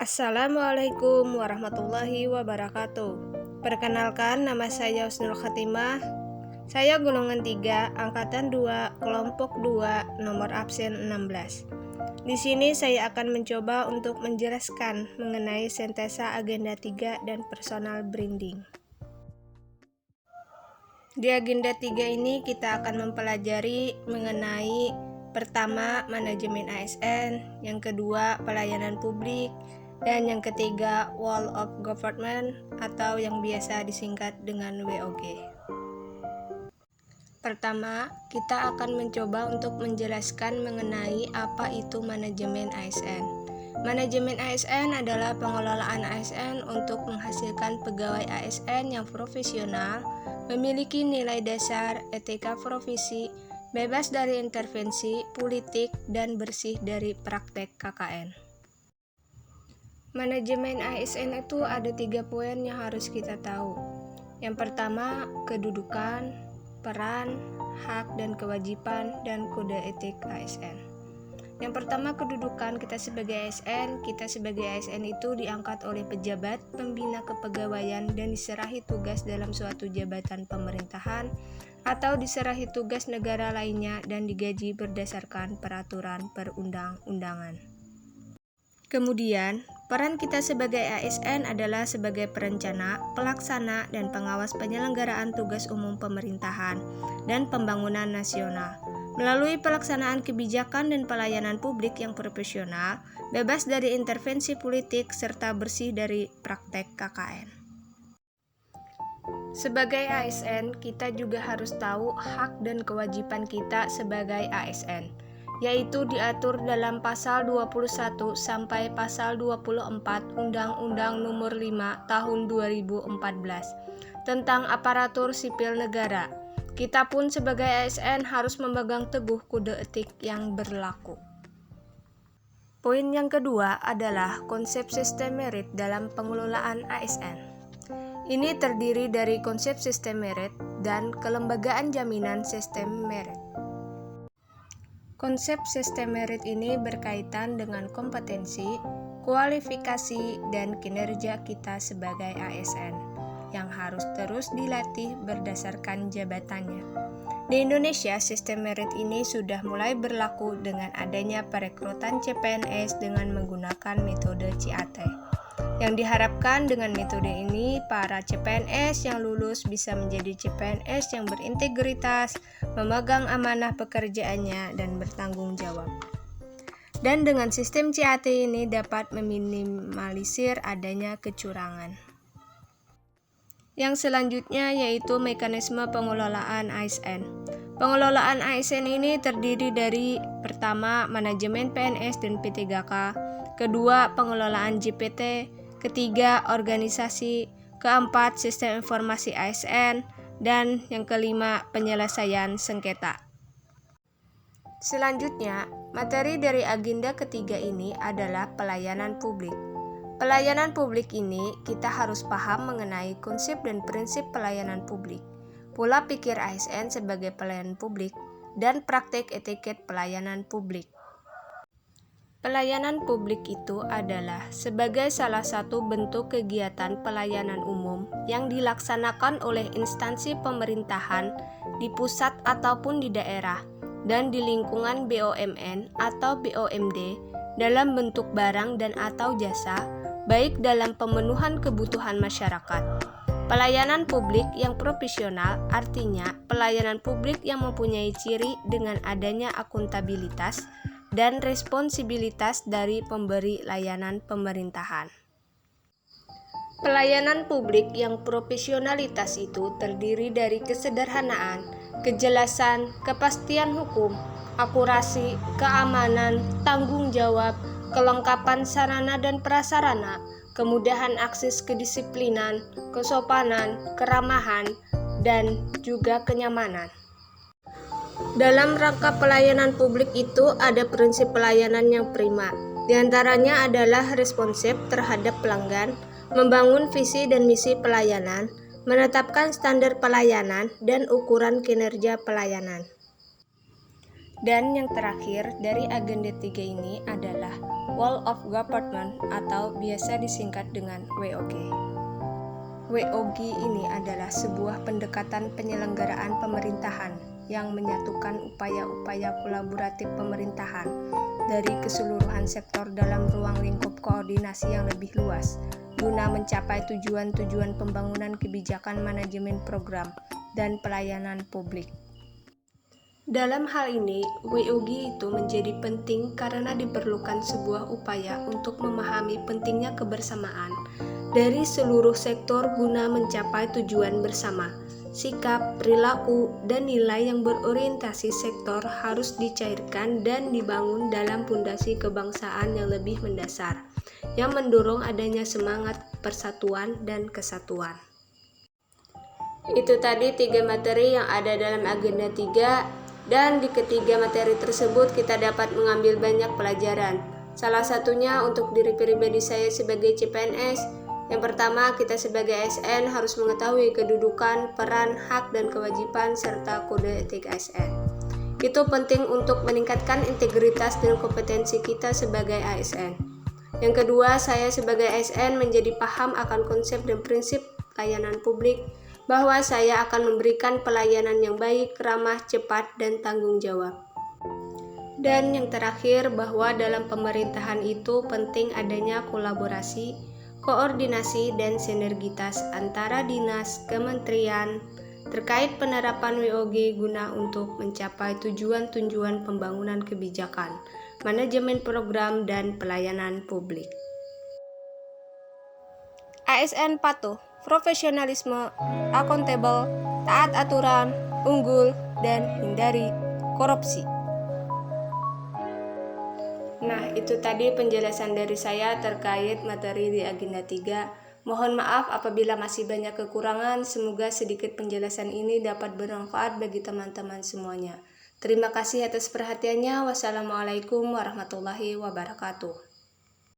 Assalamualaikum warahmatullahi wabarakatuh. Perkenalkan, nama saya Husnul Khatimah. Saya golongan 3, angkatan 2, kelompok 2, nomor absen 16. Di sini saya akan mencoba untuk menjelaskan mengenai sintesa agenda 3 dan personal branding. Di agenda 3 ini kita akan mempelajari mengenai pertama, manajemen ASN, yang kedua, pelayanan publik, dan yang ketiga, Wall of Government atau yang biasa disingkat dengan WOG. Pertama, kita akan mencoba untuk menjelaskan mengenai apa itu manajemen ASN. Manajemen ASN adalah pengelolaan ASN untuk menghasilkan pegawai ASN yang profesional, memiliki nilai dasar, etika profesi, bebas dari intervensi politik, dan bersih dari praktek KKN. Manajemen ASN itu ada 3 poin yang harus kita tahu. Yang pertama, kedudukan, peran, hak dan kewajiban, dan kode etik ASN. Yang pertama, kedudukan kita sebagai ASN. Kita sebagai ASN itu diangkat oleh pejabat, pembina kepegawaian, dan diserahi tugas dalam suatu jabatan pemerintahan atau diserahi tugas negara lainnya dan digaji berdasarkan peraturan perundang-undangan. Kemudian, peran kita sebagai ASN adalah sebagai perencana, pelaksana, dan pengawas penyelenggaraan tugas umum pemerintahan dan pembangunan nasional, melalui pelaksanaan kebijakan dan pelayanan publik yang profesional, bebas dari intervensi politik, serta bersih dari praktek KKN. Sebagai ASN, kita juga harus tahu hak dan kewajiban kita sebagai ASN, yaitu diatur dalam pasal 21 sampai pasal 24 Undang-Undang Nomor 5 Tahun 2014 tentang aparatur sipil negara. Kita pun sebagai ASN harus memegang teguh kode etik yang berlaku. Poin yang kedua adalah konsep sistem merit dalam pengelolaan ASN. Ini terdiri dari konsep sistem merit dan kelembagaan jaminan sistem merit. Konsep sistem merit ini berkaitan dengan kompetensi, kualifikasi, dan kinerja kita sebagai ASN yang harus terus dilatih berdasarkan jabatannya. Di Indonesia, sistem merit ini sudah mulai berlaku dengan adanya perekrutan CPNS dengan menggunakan metode CAT. Yang diharapkan dengan metode ini, para CPNS yang lulus bisa menjadi CPNS yang berintegritas, memegang amanah pekerjaannya, dan bertanggung jawab. Dan dengan sistem CAT ini dapat meminimalisir adanya kecurangan. Yang selanjutnya yaitu mekanisme pengelolaan ASN. Pengelolaan ASN ini terdiri dari pertama, manajemen PNS dan P3K, kedua, pengelolaan JPT, ketiga, organisasi, keempat, sistem informasi ASN, dan yang kelima, penyelesaian sengketa. Selanjutnya, materi dari agenda ketiga ini adalah pelayanan publik. Pelayanan publik ini kita harus paham mengenai konsep dan prinsip pelayanan publik, pola pikir ASN sebagai pelayanan publik, dan praktek etiket pelayanan publik. Pelayanan publik itu adalah sebagai salah satu bentuk kegiatan pelayanan umum yang dilaksanakan oleh instansi pemerintahan di pusat ataupun di daerah dan di lingkungan BUMN atau BUMD dalam bentuk barang dan atau jasa, baik dalam pemenuhan kebutuhan masyarakat. Pelayanan publik yang profesional artinya pelayanan publik yang mempunyai ciri dengan adanya akuntabilitas dan responsibilitas dari pemberi layanan pemerintahan. Pelayanan publik yang profesionalitas itu terdiri dari kesederhanaan, kejelasan, kepastian hukum, akurasi, keamanan, tanggung jawab, kelengkapan sarana dan prasarana, kemudahan akses kedisiplinan, kesopanan, keramahan, dan juga kenyamanan. Dalam rangka pelayanan publik itu ada prinsip pelayanan yang prima. Di antaranya adalah responsif terhadap pelanggan, membangun visi dan misi pelayanan, menetapkan standar pelayanan, dan ukuran kinerja pelayanan. Dan yang terakhir dari agenda 3 ini adalah Whole of Government atau biasa disingkat dengan WOG. WOG ini adalah sebuah pendekatan penyelenggaraan pemerintahan yang menyatukan upaya-upaya kolaboratif pemerintahan dari keseluruhan sektor dalam ruang lingkup koordinasi yang lebih luas guna mencapai tujuan-tujuan pembangunan kebijakan manajemen program dan pelayanan publik. Dalam hal ini, WOG itu menjadi penting karena diperlukan sebuah upaya untuk memahami pentingnya kebersamaan dari seluruh sektor guna mencapai tujuan bersama. Sikap, perilaku, dan nilai yang berorientasi sektor harus dicairkan dan dibangun dalam pondasi kebangsaan yang lebih mendasar, yang mendorong adanya semangat persatuan dan kesatuan. Itu tadi 3 materi yang ada dalam agenda 3. Dan di ketiga materi tersebut kita dapat mengambil banyak pelajaran. Salah satunya untuk diri pribadi saya sebagai CPNS. Yang pertama, kita sebagai ASN harus mengetahui kedudukan, peran, hak, dan kewajiban serta kode etik ASN. Itu penting untuk meningkatkan integritas dan kompetensi kita sebagai ASN. Yang kedua, saya sebagai ASN menjadi paham akan konsep dan prinsip layanan publik, bahwa saya akan memberikan pelayanan yang baik, ramah, cepat, dan tanggung jawab. Dan yang terakhir, bahwa dalam pemerintahan itu penting adanya kolaborasi, koordinasi, dan sinergitas antara dinas, kementerian, terkait penerapan WOG guna untuk mencapai tujuan-tujuan pembangunan kebijakan, manajemen program, dan pelayanan publik. ASN patuh, profesionalisme, akuntabel, taat aturan, unggul, dan hindari korupsi. Nah, itu tadi penjelasan dari saya terkait materi di agenda 3. Mohon maaf apabila masih banyak kekurangan, semoga sedikit penjelasan ini dapat bermanfaat bagi teman-teman semuanya. Terima kasih atas perhatiannya. Wassalamualaikum warahmatullahi wabarakatuh.